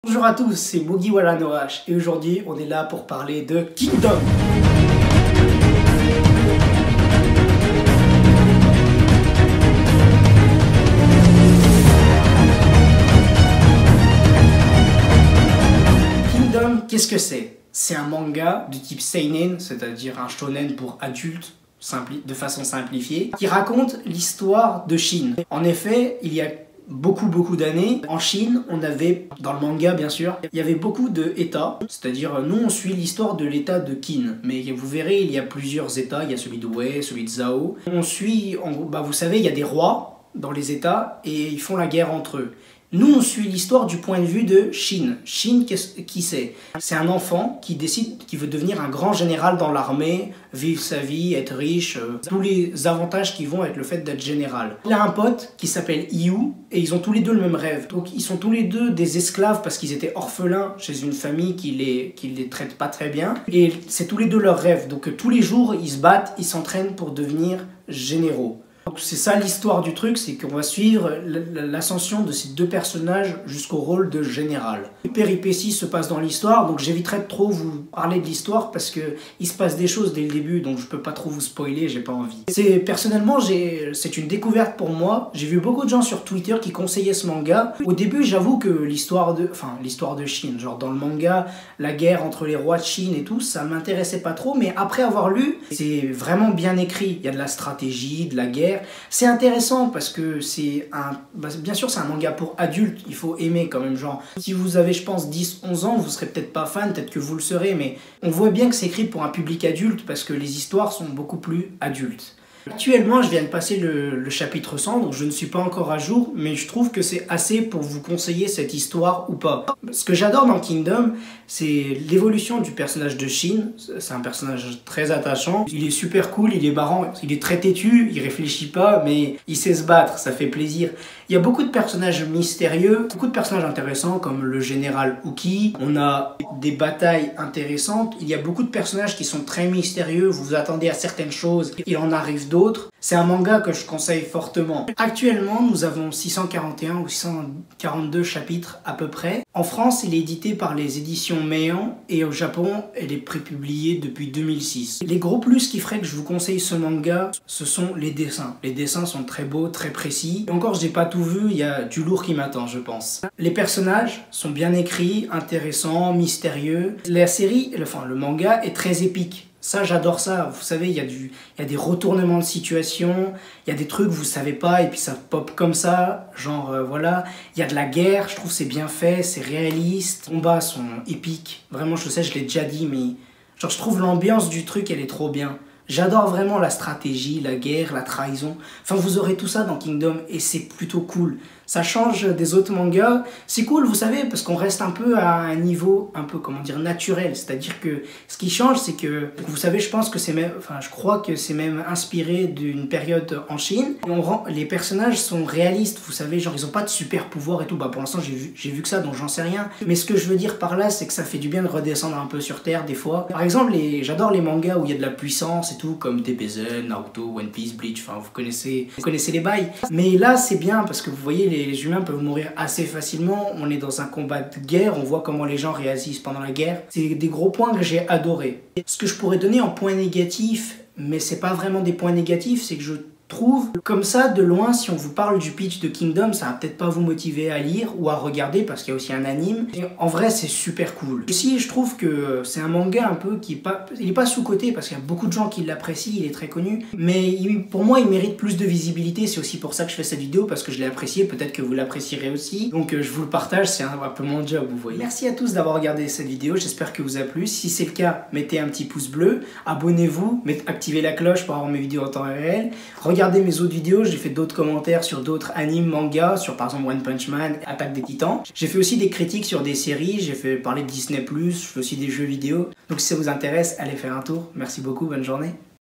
Bonjour à tous, c'est Mugiwara Noash et aujourd'hui on est là pour parler de Kingdom. Kingdom, qu'est-ce que c'est? C'est un manga de type seinen, c'est-à-dire un shonen pour adultes, de façon simplifiée, qui raconte l'histoire de Chine. En effet, il y a beaucoup d'années, en Chine, on avait, dans le manga bien sûr, il y avait beaucoup d'États, c'est-à-dire nous on suit l'histoire de l'État de Qin, mais vous verrez il y a plusieurs États, il y a celui de Wei, celui de Zhao. On suit, vous savez, il y a des rois dans les États et ils font la guerre entre eux. Nous, on suit l'histoire du point de vue de Shin. Shin, qui c'est? C'est un enfant qui décide qu'il veut devenir un grand général dans l'armée, vivre sa vie, être riche, tous les avantages qui vont avec le fait d'être général. Il a un pote qui s'appelle Yu et ils ont tous les deux le même rêve. Donc ils sont tous les deux des esclaves parce qu'ils étaient orphelins chez une famille qui les traite pas très bien. Et c'est tous les deux leur rêve. Donc tous les jours, ils se battent, ils s'entraînent pour devenir généraux. C'est ça l'histoire du truc, c'est qu'on va suivre l'ascension de ces deux personnages jusqu'au rôle de général. Les péripéties se passent dans l'histoire, donc j'éviterai de trop vous parler de l'histoire parce que il se passe des choses dès le début, donc je peux pas trop vous spoiler, j'ai pas envie. Personnellement, c'est une découverte pour moi. J'ai vu beaucoup de gens sur Twitter qui conseillaient ce manga. Au début, j'avoue que l'histoire de Chine, genre dans le manga, la guerre entre les rois de Chine et tout, ça m'intéressait pas trop, mais après avoir lu, c'est vraiment bien écrit. Il y a de la stratégie, de la guerre. C'est intéressant parce que bien sûr c'est un manga pour adultes, il faut aimer quand même, genre si vous avez je pense 10-11 ans, vous serez peut-être pas fan, peut-être que vous le serez, mais on voit bien que c'est écrit pour un public adulte parce que les histoires sont beaucoup plus adultes. Actuellement, je viens de passer le chapitre 100, donc je ne suis pas encore à jour, mais je trouve que c'est assez pour vous conseiller cette histoire ou pas. Ce que j'adore dans Kingdom, c'est l'évolution du personnage de Shin. C'est un personnage très attachant. Il est super cool, il est marrant, il est très têtu, il réfléchit pas, mais il sait se battre, ça fait plaisir. Il y a beaucoup de personnages mystérieux, beaucoup de personnages intéressants comme le général Uki. On a des batailles intéressantes. Il y a beaucoup de personnages qui sont très mystérieux, vous vous attendez à certaines choses, il en arrive d'autres. C'est un manga que je conseille fortement. Actuellement, nous avons 641 ou 642 chapitres à peu près. En France, il est édité par les éditions Meian et au Japon, elle est prépubliée depuis 2006. Les gros plus qui feraient que je vous conseille ce manga, ce sont les dessins. Les dessins sont très beaux, très précis. Et encore, je n'ai pas tout vu, il y a du lourd qui m'attend, je pense. Les personnages sont bien écrits, intéressants, mystérieux. La série, le manga est très épique. Ça, j'adore ça. Vous savez, il y a des retournements de situation, il y a des trucs vous savez pas et puis ça pop comme ça, genre voilà. Il y a de la guerre, je trouve c'est bien fait, c'est réaliste. Les combats sont épiques. Vraiment, je sais, je l'ai déjà dit, mais genre je trouve l'ambiance du truc, elle est trop bien. J'adore vraiment la stratégie, la guerre, la trahison. Enfin, vous aurez tout ça dans Kingdom et c'est plutôt cool. Ça change des autres mangas. C'est cool, vous savez, parce qu'on reste un peu à un niveau un peu, comment dire, naturel. C'est-à-dire que ce qui change, c'est que, vous savez, je pense que c'est même, je crois que c'est même inspiré d'une période en Chine. Les personnages sont réalistes, vous savez, genre ils ont pas de super pouvoir et tout. Bah pour l'instant, j'ai vu que ça, donc j'en sais rien. Mais ce que je veux dire par là, c'est que ça fait du bien de redescendre un peu sur Terre des fois. Par exemple, j'adore les mangas où il y a de la puissance et tout, comme DBZ, Naruto, One Piece, Bleach, enfin vous connaissez les bails. Mais là, c'est bien parce que vous voyez, les humains peuvent mourir assez facilement. On est dans un combat de guerre, on voit comment les gens réagissent pendant la guerre. C'est des gros points que j'ai adorés. Ce que je pourrais donner en points négatifs, mais c'est pas vraiment des points négatifs, c'est que je trouve, comme ça, de loin, si on vous parle du pitch de Kingdom, ça va peut-être pas vous motiver à lire ou à regarder parce qu'il y a aussi un anime. Et en vrai, c'est super cool. Ici, je trouve que c'est un manga un peu il est pas sous-coté parce qu'il y a beaucoup de gens qui l'apprécient, il est très connu. Mais pour moi, il mérite plus de visibilité. C'est aussi pour ça que je fais cette vidéo parce que je l'ai apprécié. Peut-être que vous l'apprécierez aussi. Donc, je vous le partage, c'est un peu mon job, vous voyez. Merci à tous d'avoir regardé cette vidéo. J'espère que vous a plu. Si c'est le cas, mettez un petit pouce bleu. Abonnez-vous, activez la cloche pour avoir mes vidéos en temps réel. Regardez mes autres vidéos, j'ai fait d'autres commentaires sur d'autres animes, mangas, sur par exemple One Punch Man, Attaque des Titans. J'ai fait aussi des critiques sur des séries, j'ai fait parler de Disney+, je fais aussi des jeux vidéo. Donc si ça vous intéresse, allez faire un tour. Merci beaucoup, bonne journée.